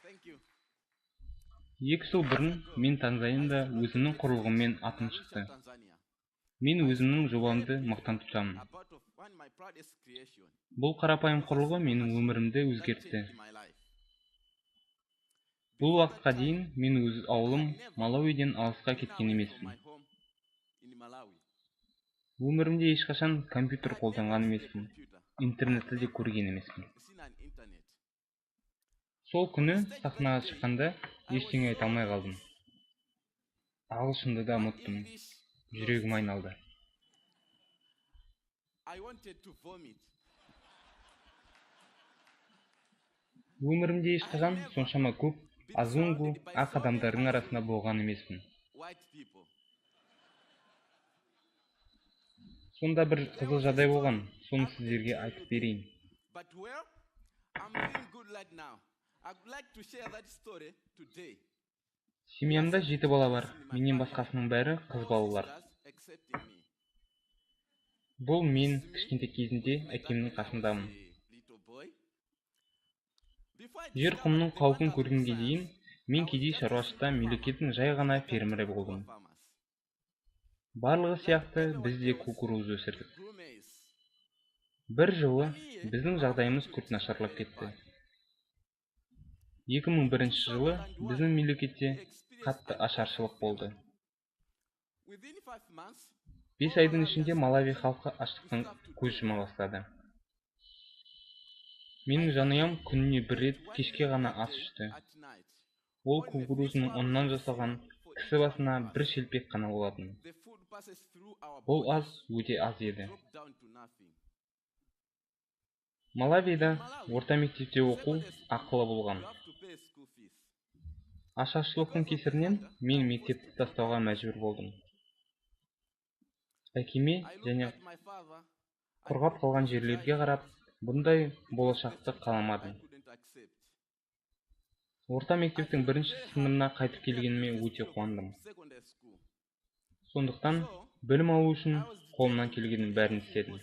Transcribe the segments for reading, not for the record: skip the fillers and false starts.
2 жыл бұрын мен Танзанияда өзімнің құрылғыммен атым шықты. Мен өзімнің жобамды мақтан тұтамын. Бұл қарапайым құрылғы менің өмірімді өзгертті. Бұл уақытқа дейін мен өз ауылым Малауиден алысқа кеткен емеспін. Өмірімде ешқашан компьютер қолданған емеспін. Интернетті де көрген емеспін. Сол күні сахнаға шыққанда ештеңе айта алмай қалдым. Ағылшынды да ұмыттым. Жүрегім айналды. Өмірімде ешқашан соншама көп азунгу ақ адамдардың арасында болған емеспін. Сонда бір қызық жағдай болған, соны сіздерге айтып берейін. Семьямда 7 бала бар, менен басқасының бәрі қыз балалар. Бұл мен кішкентай кезінде әкемнің қасындамын. Жер құмның қауіпін көргенге дейін мен кедей шаруашылықта мемлекеттің жай ғана фермері болдым. Барлығы сияқты біз де кукуруз өсірдік. Бір жылы біздің жағдайымыз күрт нашарлап кетті. 2001 жылы біздің мемлекетте қатты ашаршылық болды. 5 айдың ішінде Малави халқы аштықтан көз жұма бастады. Менің жанұям күніне бір рет кешке ғана ас ішті. Ол кукурузының ұнынан жасалған кісі басына бір шелпек қана болатын. Бұл аз өте аз еді. Малавида орта мектепте оқу ақылы болған. Ашаршылықтың кесірінен мен мектепті тастауға мәжбүр болдым. Әкеме және құрғап қалған жерлерге қарап, бұндай болашақты қаламадым. Орта мектептің 1-ші сыныбына қайтып келгеніме өте қуандым. Сондықтан білім алу үшін қолымнан келгеннің бәрін істедім.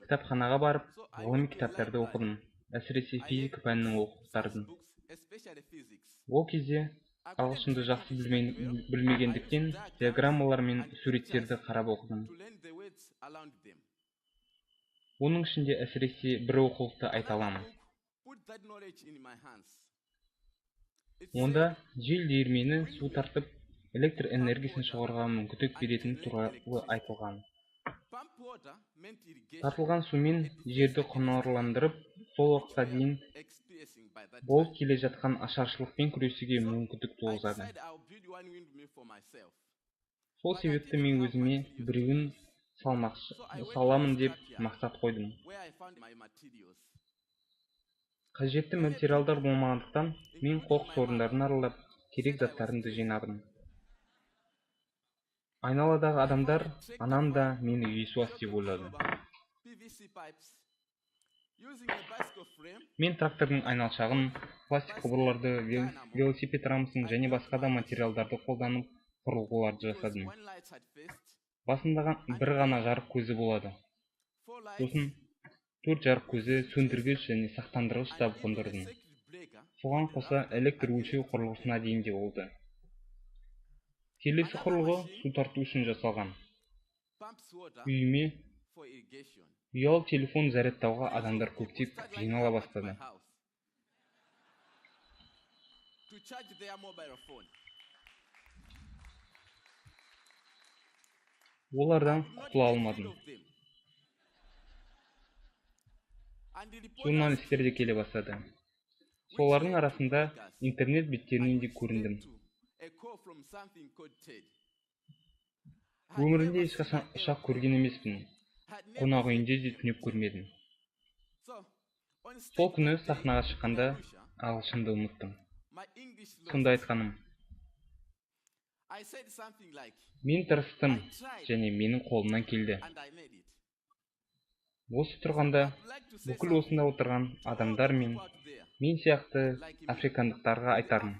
Кітапханаға барып, ғылыми кітаптарды оқыдым, әсіресе физика пәнінің оқулықтарын. Ол кезде ағылшынды жақсы білмегендіктен диаграммалар мен суреттерді қарап оқыдым. Оның ішінде әсіресе бір оқулықты айта аламын. Онда жел диірмені су тартып, электр энергиясын шығаруға мүмкіндік беретіні туралы айтылған. Тартылған сумен жерді құнарландырып, сол уақытқа дейін болып келе жатқан ашаршылықпен күресуге мүмкіндік туғызады. Сол себепті мен өзіме біреуін саламын деп мақсат қойдым. Қажетті материалдар болмағандықтан мен қоқыс орындарын аралап, керек заттарымды жинадым. Айналадағы адамдар анам да мені Иисус деп ойлады. Мен трактордың айналшағын, пластик құбырларды, велосипед рамасын және басқа да материалдарды қолданып құрылғыларды жасадым. Басында бір ғана жарық көзі болады. Сосын 4 жарық көзі, сөндіргіш және сақтандырғыш та қондырдым. Соған қоса электр өлшеу құрылғысына дейін де болды. Келесі құрылғы су тарту үшін жасалған. Үйіме ұялы телефон зарядтауға адамдар көптеп жинала бастады. Олардан құтыла алмадым. Журналистер де келе бастады. Солардың арасында интернет беттерінен де көріндім. Өмірімде ешқашан ұшақ көрген емеспін. Қонақ үйінде де түнеп көрмедім. Сол күні сахнаға шыққанда ағылшынды ұмыттым. Сонда айтқаным: мен тырыстым және менің қолымнан келді. Осы тұрғанда бүкіл осында отырған адамдар мен сияқты африкандықтарға айтарым: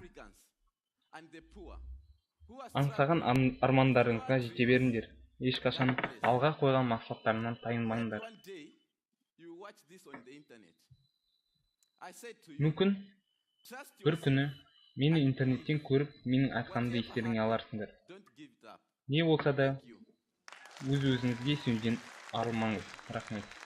аңсаған армандарыңызға жете беріңдер. Ешқашан алға қойған мақсаттарынан тайынбаңдар. Мүмкін Бір күні мені интернеттен көріп, менің айтқанымды естеріңе аларсыңдар. Не болса да, өз-өзіңізге сенуден арылмаңыз. Рахмет.